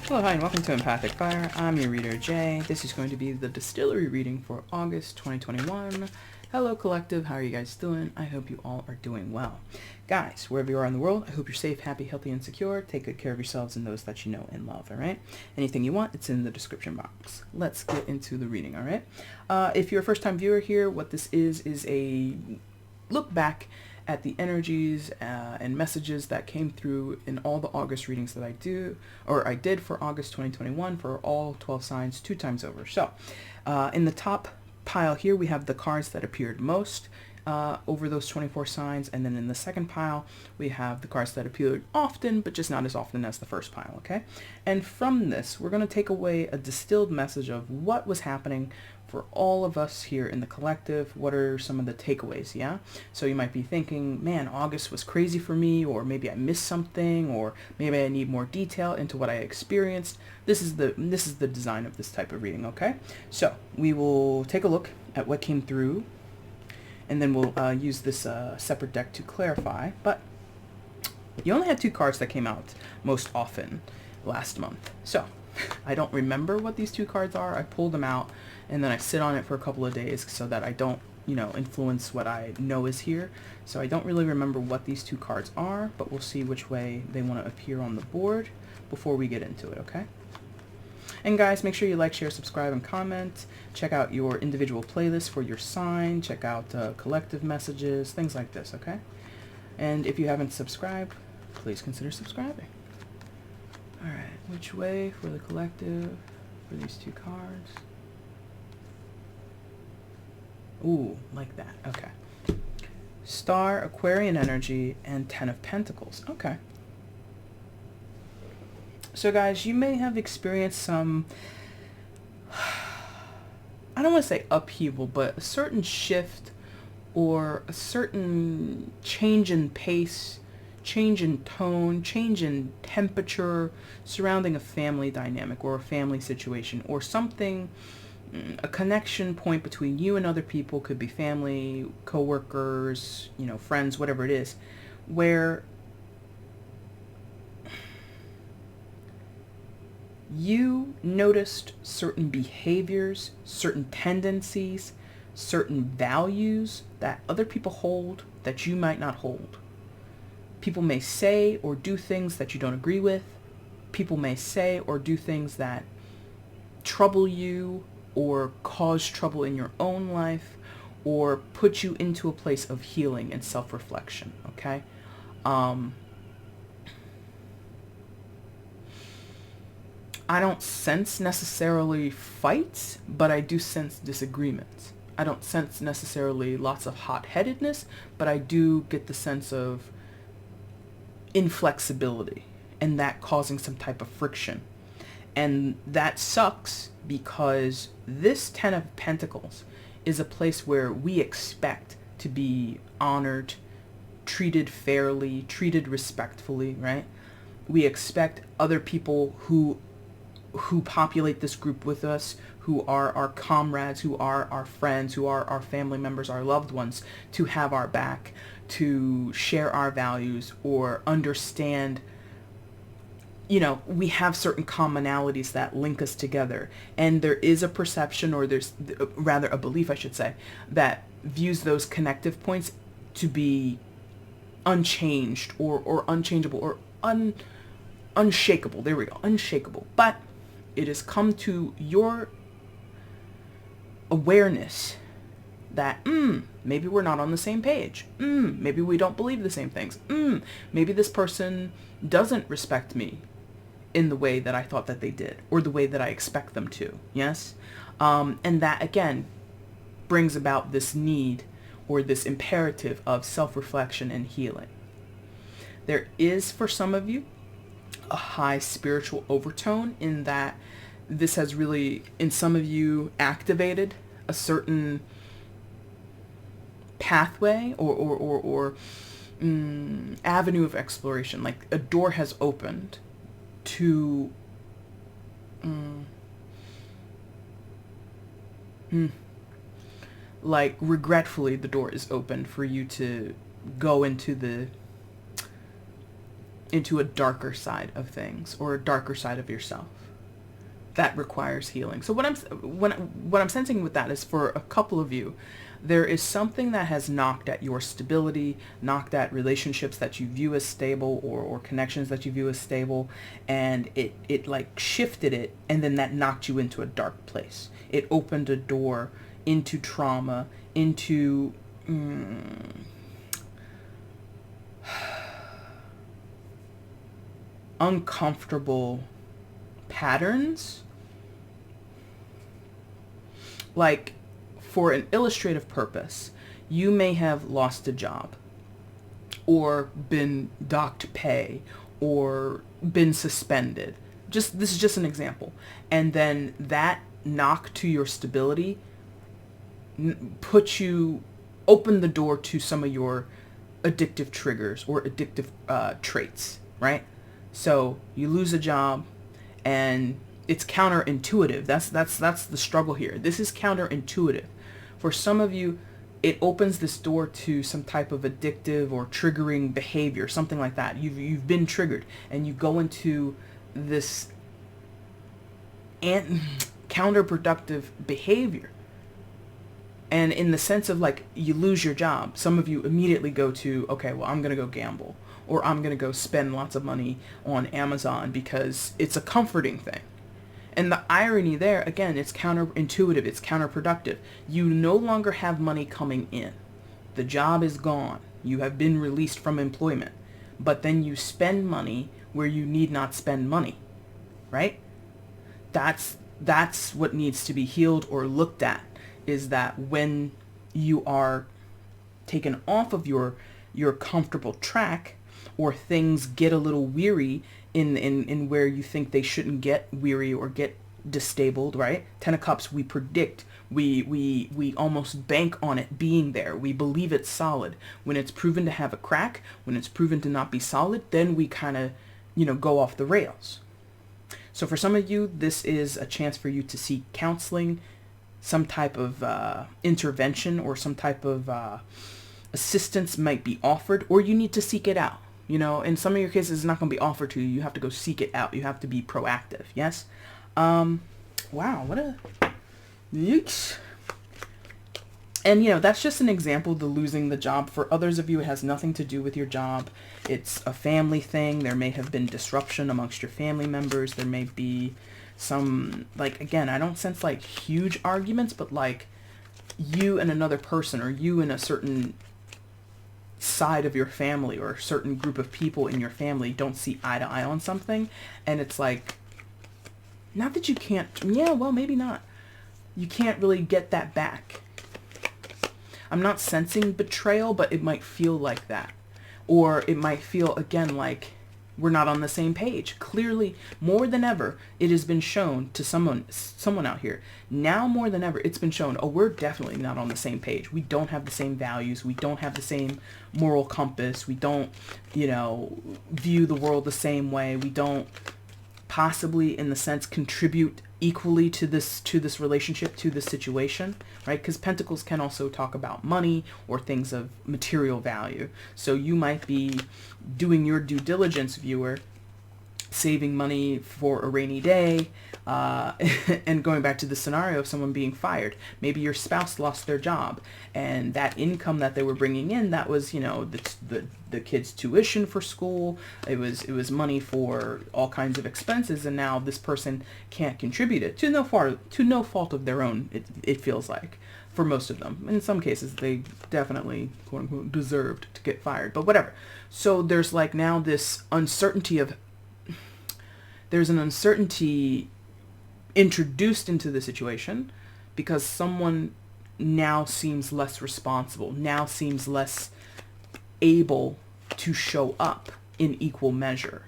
Hello, hi, and welcome to EmpathicFire. I'm your reader, Jay. This is going to be the Distillery reading for August 2021. Hello, Collective. How are you guys doing? I hope you all are doing well. Guys, wherever you are in the world, I hope you're safe, happy, healthy, and secure. Take good care of yourselves and those that you know and love, all right? Anything you want, it's in the description box. Let's get into the reading, all right? If you're a first-time viewer here, what this is a look back at the energies and messages that came through in all the August readings that I did for August 2021 for all 12 signs 2 times over. So in the top pile here, we have the cards that appeared most over those 24 signs, and then in the second pile, we have the cards that appeared often, but just not as often as the first pile, okay? And from this, we're going to take away a distilled message of what was happening for all of us here in the collective. What are some of the takeaways, yeah? So you might be thinking, man, August was crazy for me, or maybe I missed something, or maybe I need more detail into what I experienced. This is the design of this type of reading, okay? So we will take a look at what came through, and then we'll use this separate deck to clarify. But you only had 2 cards that came out most often last month. So I don't remember what these 2 cards are. I pulled them out and then I sit on it for a couple of days so that I don't, influence what I know is here. So I don't really remember what these 2 cards are, but we'll see which way they want to appear on the board before we get into it, okay? And guys, make sure you like, share, subscribe, and comment. Check out your individual playlist for your sign. Check out collective messages, things like this, okay? And if you haven't subscribed, please consider subscribing. All right, which way for the collective for these 2 cards? Ooh, like that, okay. Star, Aquarian energy, and 10 of Pentacles, okay. So guys, you may have experienced some, I don't want to say upheaval, but a certain shift or a certain change in pace, change in tone, change in temperature surrounding a family dynamic or a family situation or something, a connection point between you and other people, could be family, co-workers, friends, whatever it is, where you noticed certain behaviors, certain tendencies, certain values that other people hold that you might not hold. People may say or do things that you don't agree with. People may say or do things that trouble you or cause trouble in your own life or put you into a place of healing and self-reflection, okay? I don't sense necessarily fights, but I do sense disagreements. I don't sense necessarily lots of hot-headedness, but I do get the sense of inflexibility and that causing some type of friction. And that sucks because this 10 of Pentacles is a place where we expect to be honored, treated fairly, treated respectfully, right? We expect other people who populate this group with us, who are our comrades, who are our friends, who are our family members, our loved ones, to have our back, to share our values or understand, we have certain commonalities that link us together. And there is a perception, or there's rather a belief, I should say, that views those connective points to be unchanged or unchangeable or unshakable. There we go, unshakable. But it has come to your awareness that maybe we're not on the same page. Maybe we don't believe the same things. Maybe this person doesn't respect me in the way that I thought that they did, or the way that I expect them to. Yes? And that, again, brings about this need or this imperative of self-reflection and healing. There is, for some of you, a high spiritual overtone in that this has really, in some of you, activated a certain pathway or avenue of exploration. Like a door has opened to like regretfully the door is opened for you to go into the into a darker side of things or a darker side of yourself. That requires healing. So what I'm sensing with that is, for a couple of you, there is something that has knocked at your stability, knocked at relationships that you view as stable, or connections that you view as stable, and it like shifted it, and then that knocked you into a dark place. It opened a door into trauma, into uncomfortable patterns. Like, for an illustrative purpose, you may have lost a job, or been docked pay, or been suspended. This is just an example. And then that knock to your stability opened the door to some of your addictive triggers or addictive traits, right? So you lose a job, and it's counterintuitive. That's the struggle here. This is counterintuitive. For some of you, it opens this door to some type of addictive or triggering behavior, something like that. You've been triggered, and you go into this counterproductive behavior. And in the sense of, like, you lose your job, some of you immediately go to, okay, well, I'm going to go gamble, or I'm going to go spend lots of money on Amazon because it's a comforting thing. And the irony there, again, it's counterintuitive, it's counterproductive. You no longer have money coming in. The job is gone. You have been released from employment. But then you spend money where you need not spend money, right? That's what needs to be healed or looked at, is that when you are taken off of your comfortable track, or things get a little weary in where you think they shouldn't get weary or get disabled, right? 10 of Cups, we predict, we almost bank on it being there. We believe it's solid. When it's proven to have a crack, when it's proven to not be solid, then we kind of, go off the rails. So for some of you, this is a chance for you to seek counseling, some type of intervention, or some type of assistance might be offered, or you need to seek it out. In some of your cases, it's not going to be offered to you. You have to go seek it out. You have to be proactive. Yes? Wow, what a... Yeeks. And, that's just an example of the losing the job. For others of you, it has nothing to do with your job. It's a family thing. There may have been disruption amongst your family members. There may be some, again, I don't sense, huge arguments, but, you and another person, or you and a certain side of your family, or a certain group of people in your family don't see eye to eye on something, and it's not that you can't, maybe not. You can't really get that back. I'm not sensing betrayal, but it might feel like that. Or it might feel, again, like we're not on the same page. Clearly, more than ever, it has been shown to someone out here. Now more than ever, it's been shown, we're definitely not on the same page. We don't have the same values. We don't have the same moral compass. We don't, view the world the same way. We don't possibly, in the sense, contribute equally to this relationship, to this situation, right? Because Pentacles can also talk about money or things of material value. So you might be doing your due diligence, viewer, saving money for a rainy day, and going back to the scenario of someone being fired. Maybe your spouse lost their job, and that income that they were bringing in, that was, the kids' tuition for school. It was money for all kinds of expenses, and now this person can't contribute it to no fault of their own. It feels like, for most of them. In some cases, they definitely, quote unquote, deserved to get fired, but whatever. So there's now this uncertainty there's an uncertainty introduced into the situation, because someone now seems less responsible, now seems less able to show up in equal measure.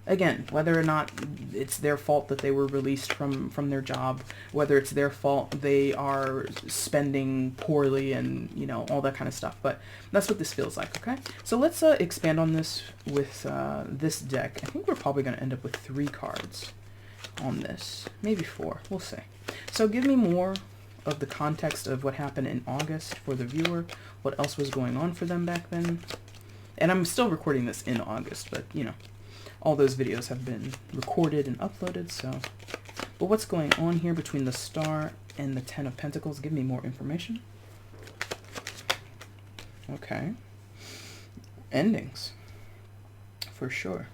Again, whether or not it's their fault that they were released from their job, whether it's their fault they are spending poorly, and, all that kind of stuff. But that's what this feels like, okay? So let's expand on this with this deck. I think we're probably going to end up with 3 cards on this. Maybe 4. We'll see. So give me more of the context of what happened in August for the viewer. What else was going on for them back then? And I'm still recording this in August, but you know, all those videos have been recorded and uploaded, so. But what's going on here between the Star and the Ten of Pentacles? Give me more information. Okay. Endings. For sure.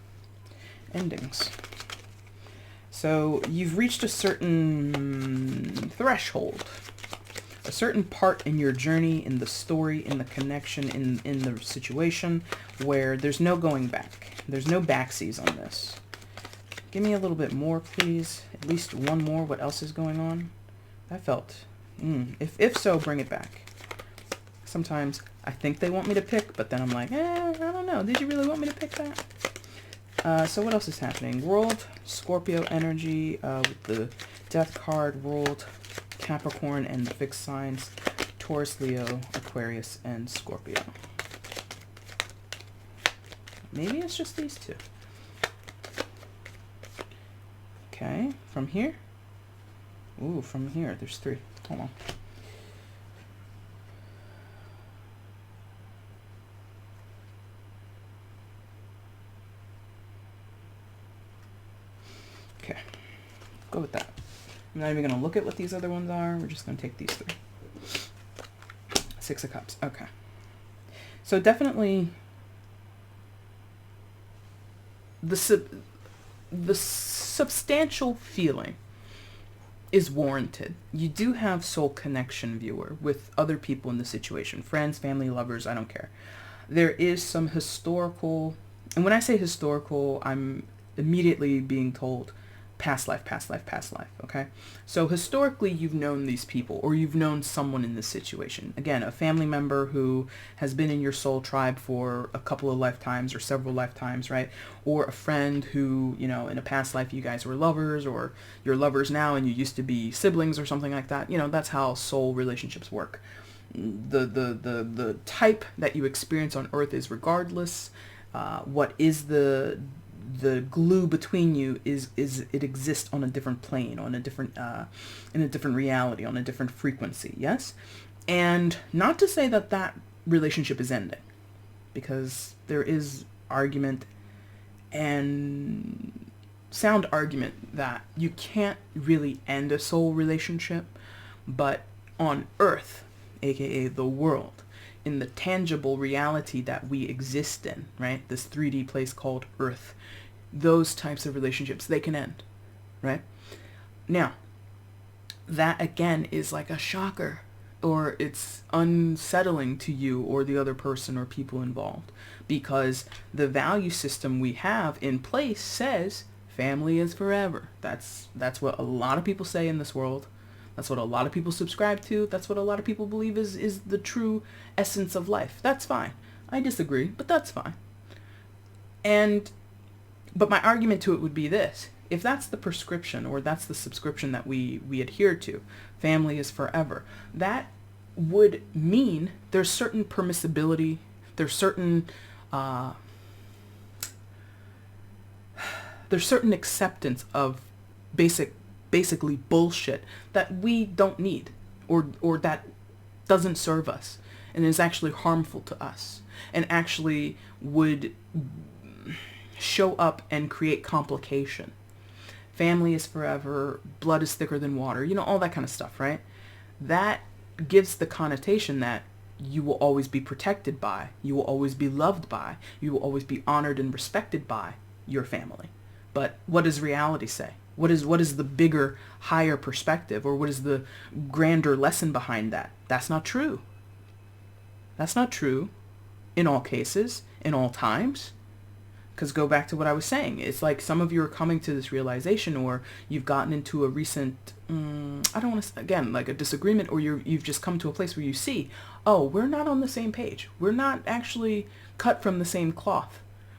Endings. So you've reached a certain threshold, a certain part in your journey, in the story, in the connection, in the situation, where there's no going back. There's no backsies on this. Give me a little bit more, please. At least one more. What else is going on? I felt. If so, bring it back. Sometimes I think they want me to pick, but then I'm like, I don't know. Did you really want me to pick that? So what else is happening? World, Scorpio energy, with the Death card, World, Capricorn, and the fixed signs, Taurus, Leo, Aquarius, and Scorpio. Maybe it's just these two. Okay, from here? Ooh, from here, there's three. Hold on. Okay, go with that. I'm not even going to look at what these other ones are. We're just going to take these three. Six of Cups. Okay. So definitely the substantial feeling is warranted. You do have soul connection, viewer, with other people in the situation. Friends, family, lovers, I don't care. There is some historical, and when I say historical, I'm immediately being told past life, past life, past life, okay? So historically, you've known these people, or you've known someone in this situation. Again, a family member who has been in your soul tribe for a couple of lifetimes or several lifetimes, right? Or a friend who, you know, in a past life you guys were lovers, or you're lovers now and you used to be siblings or something like that. You know, that's how soul relationships work. The type that you experience on Earth is regardless. What is the glue between you is it exists on a different plane, on a different in a different reality, on a different frequency. Yes, and not to say that that relationship is ending, because there is argument and sound argument that you can't really end a soul relationship, but on Earth, aka the world, in the tangible reality that we exist in, right? This 3D place called Earth, those types of relationships, they can end, right? Now, that again is like a shocker, or it's unsettling to you or the other person or people involved, because the value system we have in place says family is forever. That's what a lot of people say in this world. That's what a lot of people subscribe to. That's what a lot of people believe is the true essence of life. That's fine. I disagree, but that's fine. But my argument to it would be this. If that's the prescription, or that's the subscription that we adhere to, family is forever, that would mean there's certain permissibility, there's certain acceptance of basically bullshit that we don't need, or that doesn't serve us and is actually harmful to us and actually would show up and create complication. Family is forever, blood is thicker than water, you know, all that kind of stuff, right? That gives the connotation that you will always be protected by, you will always be loved by, you will always be honored and respected by your family. But what does reality say? What is the bigger, higher perspective, or what is the grander lesson behind that? That's not true. That's not true in all cases, in all times. Because go back to what I was saying. It's like some of you are coming to this realization, or you've gotten into a recent, I don't want to, again, like a disagreement, or you've just come to a place where you see, oh, we're not on the same page. We're not actually cut from the same cloth.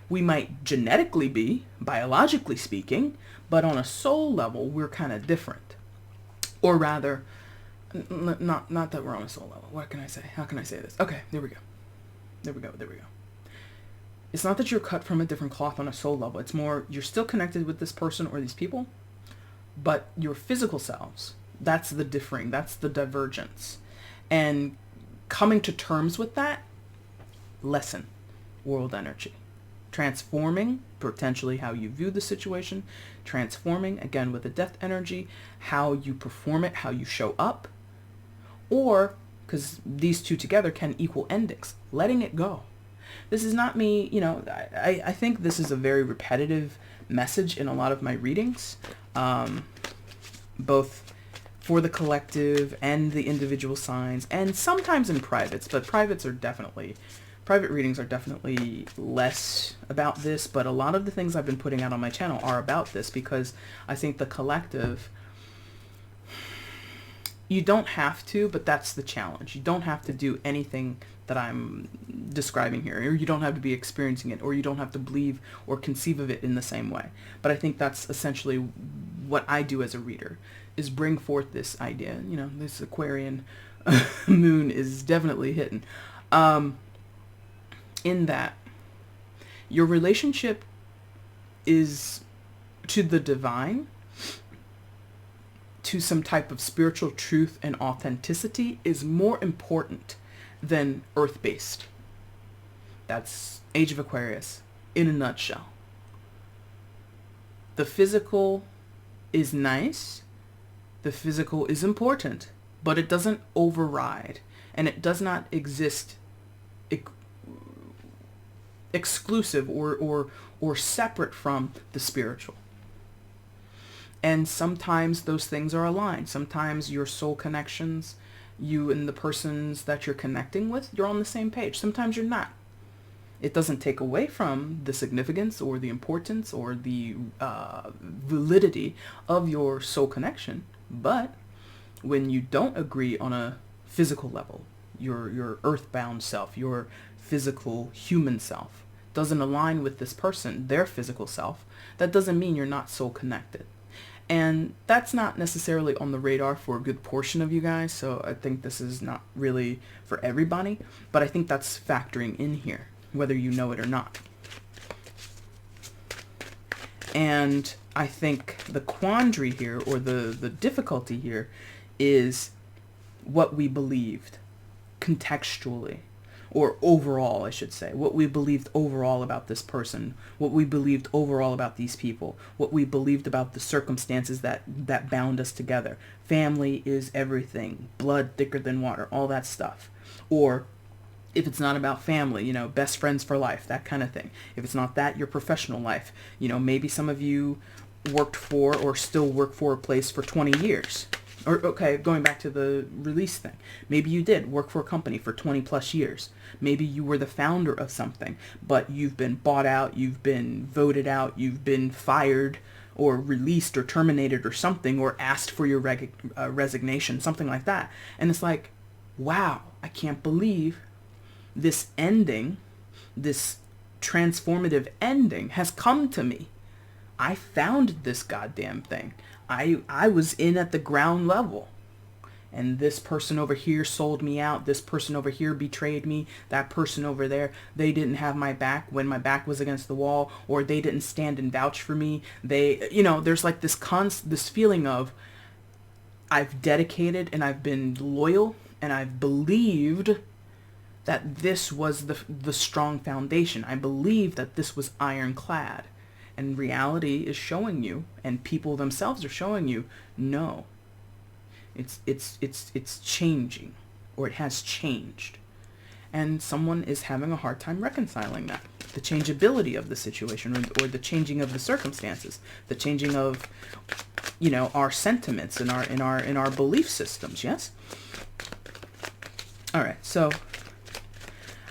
We might genetically be, biologically speaking, but on a soul level, we're kind of different. Or rather, not that we're on a soul level. What can I say? How can I say this? Okay, there we go. There we go. It's not that you're cut from a different cloth on a soul level. It's more, you're still connected with this person or these people, but your physical selves, that's the differing, that's the divergence. And coming to terms with that, lesson. world energy. Transforming, potentially, how you view the situation. Transforming, again, with the death energy, how you perform it, how you show up. Or, because these two together can equal endings, letting it go. This is not me, you know, I think this is a very repetitive message in a lot of my readings, both for the collective and the individual signs, and sometimes in privates, but private readings are definitely less about this, but a lot of the things I've been putting out on my channel are about this, because I think the collective, you don't have to, but that's the challenge. You don't have to do anything that I'm describing here, or you don't have to be experiencing it, or you don't have to believe or conceive of it in the same way. But I think that's essentially what I do as a reader, is bring forth this idea. You know, this Aquarian moon is definitely hitting. In that your relationship is to the divine, to some type of spiritual truth and authenticity, is more important than earth-based. That's Age of Aquarius in a nutshell. The physical is nice, the physical is important, but it doesn't override, and it does not exist exclusive or separate from the spiritual. And sometimes those things are aligned. Sometimes your soul connections, you and the persons that you're connecting with, you're on the same page. Sometimes you're not. It doesn't take away from the significance or the importance or the validity of your soul connection. But when you don't agree on a physical level, your earthbound self, your physical human self, doesn't align with this person, their physical self, that doesn't mean you're not soul connected. And that's not necessarily on the radar for a good portion of you guys, so I think this is not really for everybody, but I think that's factoring in here, whether you know it or not. And I think the quandary here, or the difficulty here, is what we believed contextually, or overall, I should say, what we believed overall about this person, what we believed overall about these people, what we believed about the circumstances that bound us together. Family is everything, blood thicker than water, all that stuff. Or if it's not about family, you know, best friends for life, that kind of thing. If it's not that, your professional life. You know, maybe some of you worked for or still work for a place for 20 years. Or, okay, going back to the release thing. Maybe you did work for a company for 20 plus years. Maybe you were the founder of something, but you've been bought out, you've been voted out, you've been fired or released or terminated or something, or asked for your resignation, something like that. And it's like, wow, I can't believe this ending, this transformative ending has come to me. I founded this goddamn thing. I was in at the ground level, and this person over here sold me out. This person over here betrayed me. That person over there, they didn't have my back when my back was against the wall, or they didn't stand and vouch for me. They, you know, there's like this feeling of I've dedicated and I've been loyal and I've believed that this was the strong foundation. I believed that this was ironclad. And reality is showing you, and people themselves are showing you, no. It's changing, or it has changed. And someone is having a hard time reconciling that. The changeability of the situation, or the changing of the circumstances, the changing of, you know, our sentiments and our belief systems, yes? All right, so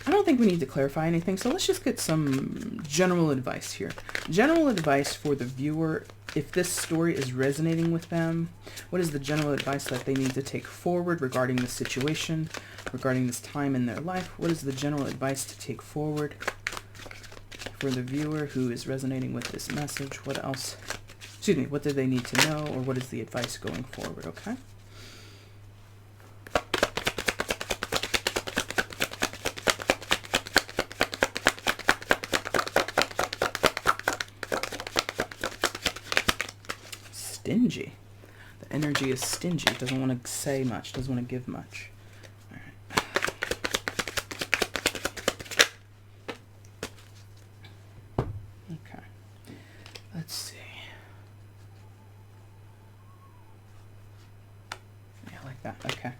I don't think we need to clarify anything, so let's just get some general advice here. General advice for the viewer, if this story is resonating with them, what is the general advice that they need to take forward regarding the situation, regarding this time in their life? What is the general advice to take forward for the viewer who is resonating with this message? What else? Excuse me, what do they need to know, or what is the advice going forward, okay? Stingy. The energy is stingy. Doesn't want to say much. Doesn't want to give much. All right. like that. Okay.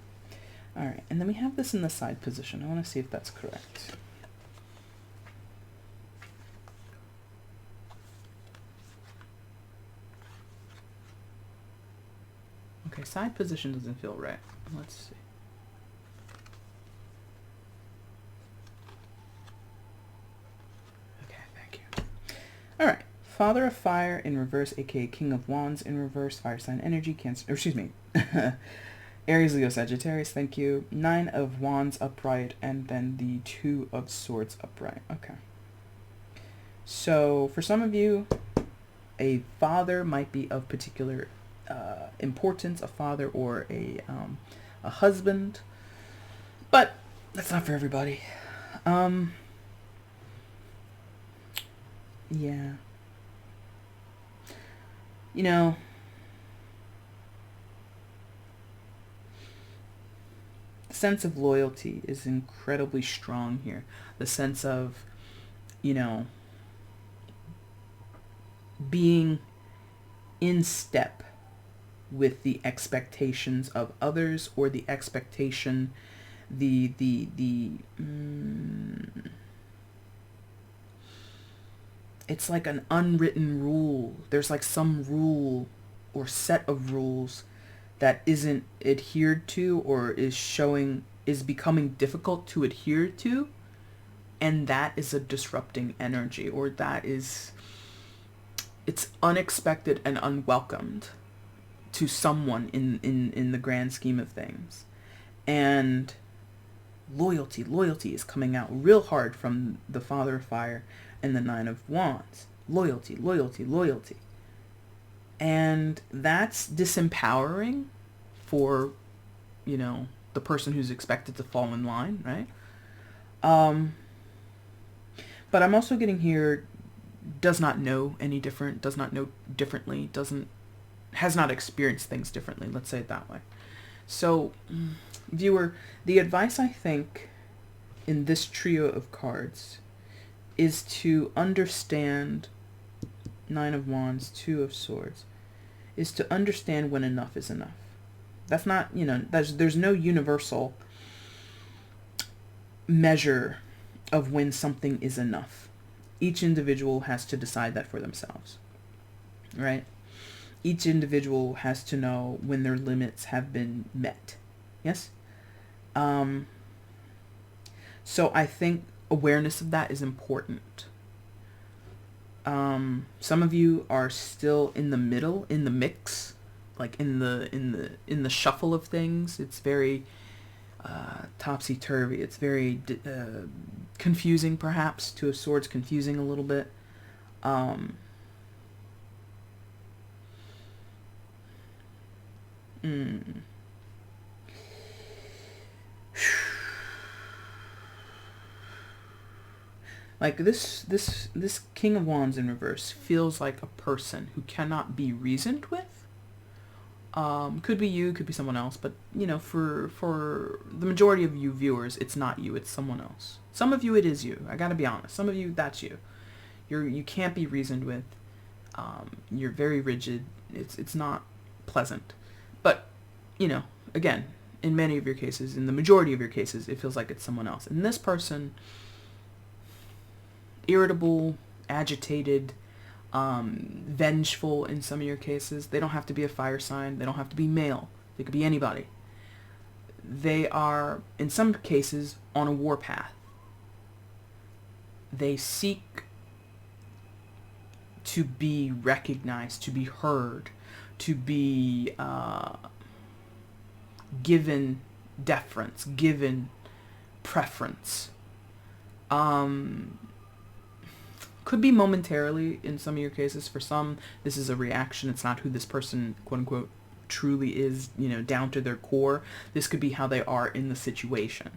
All right. And then we have this in the side position. I want to see if that's correct. Okay, side position doesn't feel right. Let's see. Okay, thank you. All right. Father of Fire in reverse, aka King of Wands in reverse, fire sign energy, Cancer, or excuse me, Aries, Leo, Sagittarius, thank you. 9 of Wands upright, and then the 2 of Swords upright. Okay. So for some of you, a father might be of particular importance, a father or a husband, but that's not for everybody. Yeah. You know, the sense of loyalty is incredibly strong here. The sense of, you know, being in step with the expectations of others, or the expectation, it's like an unwritten rule. There's like some rule or set of rules that isn't adhered to, or is becoming difficult to adhere to, and that is a disrupting energy, or it's unexpected and unwelcomed to someone in the grand scheme of things. And loyalty is coming out real hard from the Father of Fire and the 9 of Wands. Loyalty. And that's disempowering for, you know, the person who's expected to fall in line, right? But I'm also getting here, does not know any different, does not know differently, has not experienced things differently. Let's say it that way. So, viewer, the advice I think in this trio of cards is to understand 9 of Wands, 2 of Swords, is to understand when enough is enough. That's not, you know, there's no universal measure of when something is enough. Each individual has to decide that for themselves, right? Each individual has to know when their limits have been met. Yes? So I think awareness of that is important. Some of you are still in the middle, in the mix, like in the shuffle of things. It's very topsy-turvy. It's very confusing, perhaps. 2 of Swords, confusing a little bit. Like this King of Wands in reverse feels like a person who cannot be reasoned with. Could be you, could be someone else, but you know, for the majority of you viewers, it's not you, it's someone else. Some of you it is you. I gotta be honest. Some of you, that's you. You can't be reasoned with. You're very rigid. It's not pleasant. But, you know, again, in many of your cases, in the majority of your cases, it feels like it's someone else. And this person, irritable, agitated, vengeful in some of your cases. They don't have to be a fire sign. They don't have to be male. They could be anybody. They are, in some cases, on a warpath. They seek to be recognized, to be heard, to be given deference, given preference. Could be momentarily in some of your cases. For some, this is a reaction. It's not who this person, quote unquote, truly is, you know, down to their core. This could be how they are in the situation.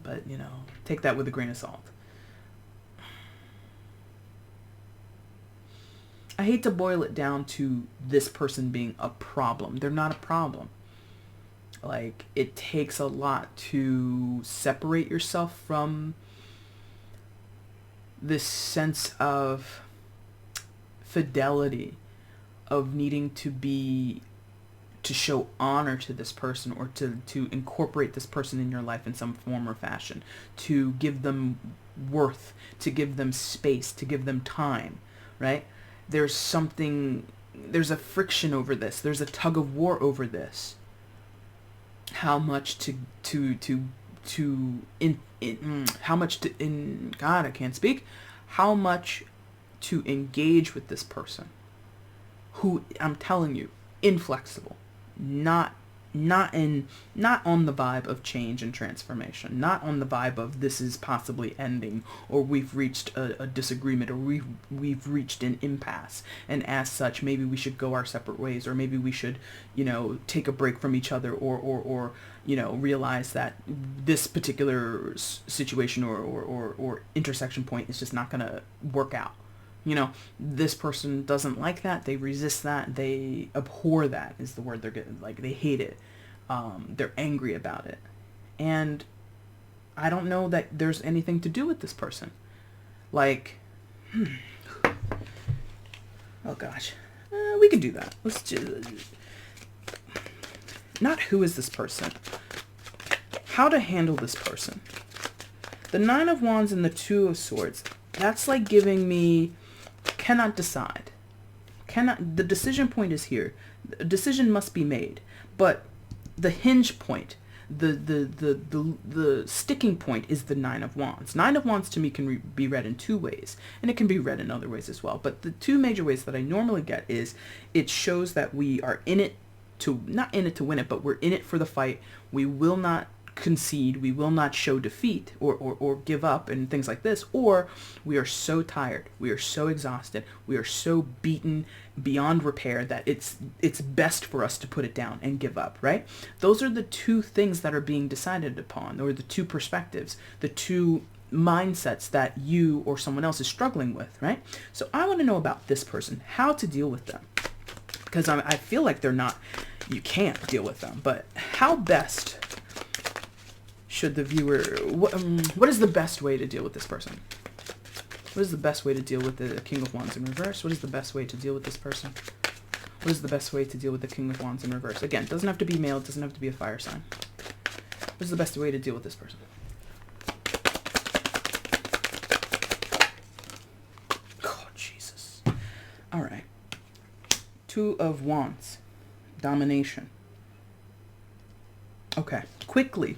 But, you know, take that with a grain of salt. I hate to boil it down to this person being a problem. They're not a problem. Like, it takes a lot to separate yourself from this sense of fidelity, of needing to be to show honor to this person, or to incorporate this person in your life in some form or fashion, to give them worth, to give them space, to give them time, right? There's a friction over this. There's a tug of war over this. How much God, I can't speak. How much to engage with this person who, I'm telling you, inflexible, not on the vibe of change and transformation, not on the vibe of this is possibly ending, or we've reached a disagreement, or we've reached an impasse, and as such maybe we should go our separate ways, or maybe we should, take a break from each other, or realize that this particular situation or intersection point is just not going to work out. This person doesn't like that. They resist that. They abhor that is the word they're getting. Like, they hate it. They're angry about it. And I don't know that there's anything to do with this person. Like, oh gosh, we can do that. Let's just, not who is this person, how to handle this person. The Nine of Wands and the Two of Swords, that's like giving me cannot decide. The decision point is here. A decision must be made. But the hinge point, the sticking point is the Nine of Wands. Nine of Wands to me can be read in two ways, and it can be read in other ways as well. But the two major ways that I normally get is it shows that we are in it to, not in it to win it, but we're in it for the fight. We will not concede, we will not show defeat or give up and things like this, or we are so tired, we are so exhausted, we are so beaten beyond repair that it's best for us to put it down and give up, right? Those are the two things that are being decided upon, or the two perspectives, the two mindsets that you or someone else is struggling with, right? So I want to know about this person, how to deal with them, because I feel like you can't deal with them, but how best should the viewer, what is the best way to deal with this person? What is the best way to deal with the King of Wands in reverse? What is the best way to deal with this person? What is the best way to deal with the King of Wands in reverse? Again, it doesn't have to be male, it doesn't have to be a fire sign. What is the best way to deal with this person? Oh, Jesus. All right. Two of Wands. Domination. Okay. Quickly.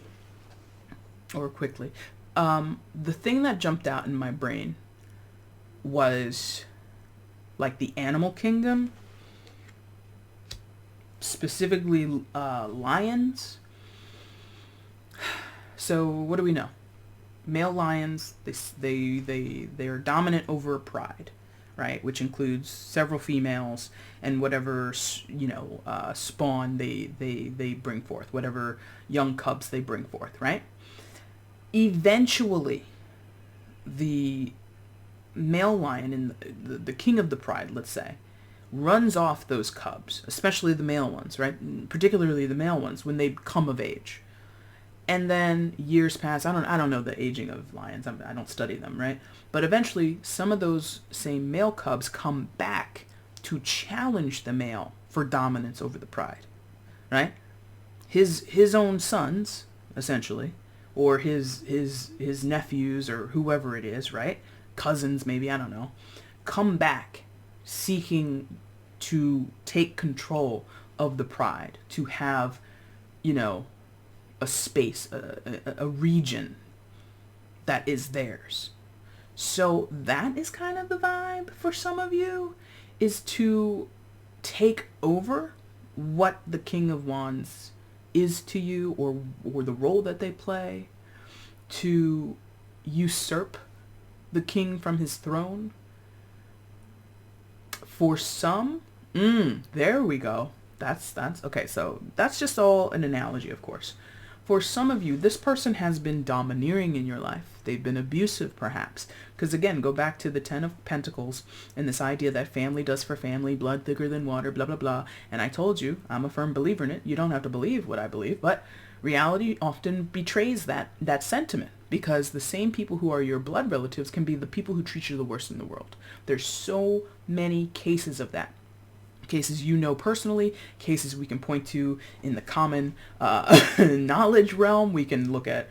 The thing that jumped out in my brain was like the animal kingdom, specifically lions. So what do we know? Male lions, they are dominant over pride, right? Which includes several females and whatever spawn they bring forth, whatever young cubs they bring forth, right? Eventually, the male lion and the king of the pride, let's say, runs off those cubs, especially the male ones, right? Particularly the male ones when they come of age. And then years pass. I don't know the aging of lions. I don't study them, right? But eventually, some of those same male cubs come back to challenge the male for dominance over the pride, right? His own sons, essentially, or his nephews, or whoever it is, right? Cousins, maybe, I don't know, come back seeking to take control of the pride, to have, a space, a region that is theirs. So that is kind of the vibe for some of you, is to take over what the King of Wands is to you, or the role that they play, to usurp the king from his throne. For some, there we go. That's okay. So that's just all an analogy, of course. For some of you, this person has been domineering in your life. They've been abusive, perhaps. Because again, go back to the Ten of Pentacles and this idea that family does for family, blood thicker than water, blah, blah, blah. And I told you, I'm a firm believer in it. You don't have to believe what I believe, but reality often betrays that sentiment, because the same people who are your blood relatives can be the people who treat you the worst in the world. There's so many cases of that. cases you know personally, cases we can point to in the common knowledge realm. We can look at,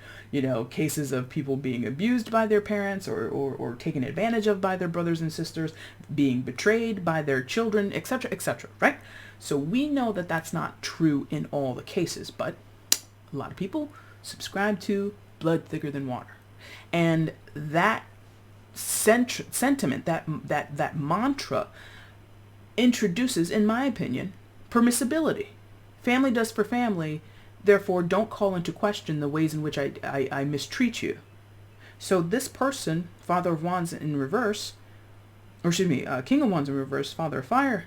cases of people being abused by their parents or taken advantage of by their brothers and sisters, being betrayed by their children, etc., right? So we know that that's not true in all the cases, but a lot of people subscribe to blood thicker than water. And that sentiment, that mantra introduces, in my opinion, permissibility. Family does for family, therefore don't call into question the ways in which I mistreat you. So this person, Father of Wands in reverse, King of Wands in reverse, Father of Fire,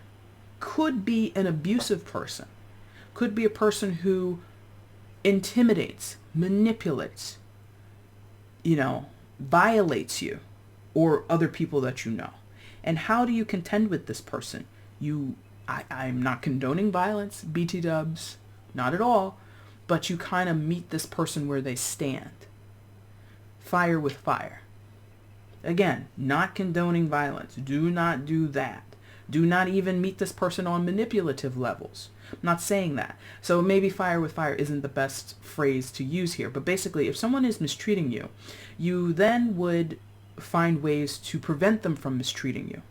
could be an abusive person, could be a person who intimidates, manipulates, violates you or other people that you know. And how do you contend with this person? I'm not condoning violence, BT dubs, not at all, but you kind of meet this person where they stand. Fire with fire. Again, not condoning violence. Do not do that. Do not even meet this person on manipulative levels. I'm not saying that. So maybe fire with fire isn't the best phrase to use here, but basically if someone is mistreating you, you then would find ways to prevent them from mistreating you.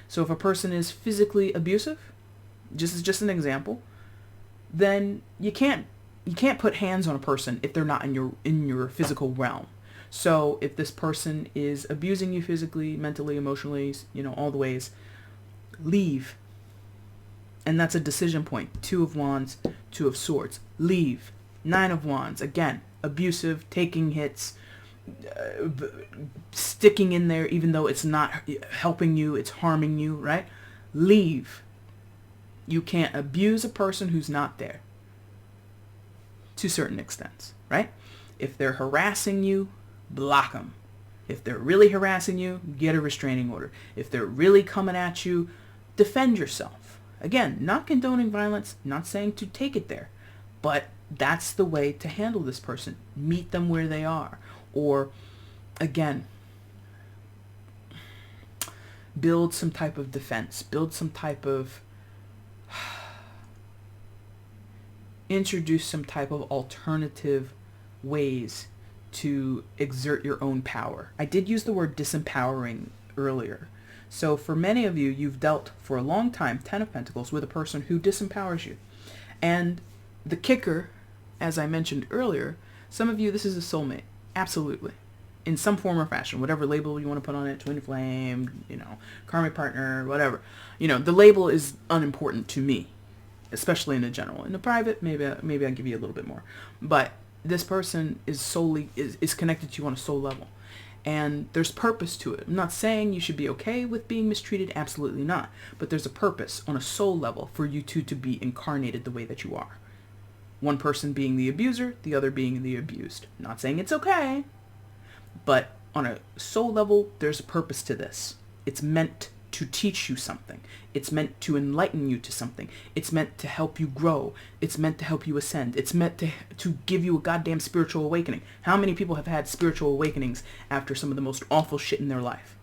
So if a person is physically abusive, just an example, then you can't put hands on a person if they're not in your physical realm. So if this person is abusing you physically, mentally, emotionally, all the ways, leave. And that's a decision point. 2 of Wands, 2 of Swords. Leave. 9 of Wands. Again, abusive, taking hits, sticking in there even though it's not helping you, it's harming you, right? Leave. You can't abuse a person who's not there to certain extents, right? If they're harassing you, block them. If they're really harassing you, get a restraining order. If they're really coming at you, defend yourself. Again, not condoning violence, not saying to take it there, but that's the way to handle this person. Meet them where they are. Or, again, build some type of defense. Build some type of... introduce some type of alternative ways to exert your own power. I did use the word disempowering earlier. So for many of you, you've dealt for a long time, 10 of Pentacles, with a person who disempowers you. And the kicker, as I mentioned earlier, some of you, this is a soulmate. Absolutely. In some form or fashion, whatever label you want to put on it, twin flame, karmic partner, whatever. The label is unimportant to me, especially in the general. In the private, maybe I'll give you a little bit more. But this person is solely is connected to you on a soul level. And there's purpose to it. I'm not saying you should be okay with being mistreated. Absolutely not. But there's a purpose on a soul level for you two to be incarnated the way that you are. One person being the abuser, the other being the abused. Not saying it's okay. But on a soul level, there's a purpose to this. It's meant to teach you something. It's meant to enlighten you to something. It's meant to help you grow. It's meant to help you ascend. It's meant to give you a goddamn spiritual awakening. How many people have had spiritual awakenings after some of the most awful shit in their life?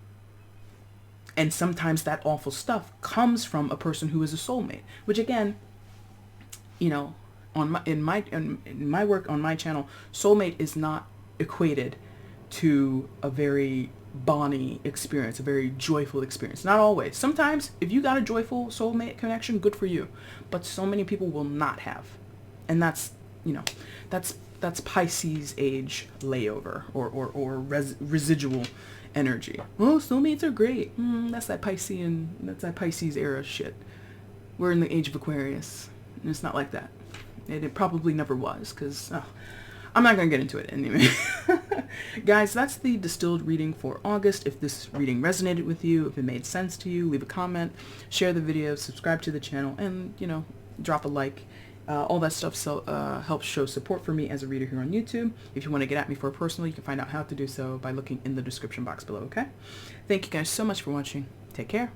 And sometimes that awful stuff comes from a person who is a soulmate, which again, in my work on my channel, soulmate is not equated to a very bonny experience, a very joyful experience. Not always. Sometimes, if you got a joyful soulmate connection, good for you. But so many people will not have. And that's Pisces age layover or residual energy. Oh, soulmates are great. That's that Pisces era shit. We're in the age of Aquarius. And it's not like that. And it probably never was, because I'm not going to get into it anyway. Guys, that's the distilled reading for August. If this reading resonated with you, if it made sense to you, leave a comment, share the video, subscribe to the channel, and, drop a like. All that stuff helps show support for me as a reader here on YouTube. If you want to get at me for a personal, you can find out how to do so by looking in the description box below, okay? Thank you guys so much for watching. Take care.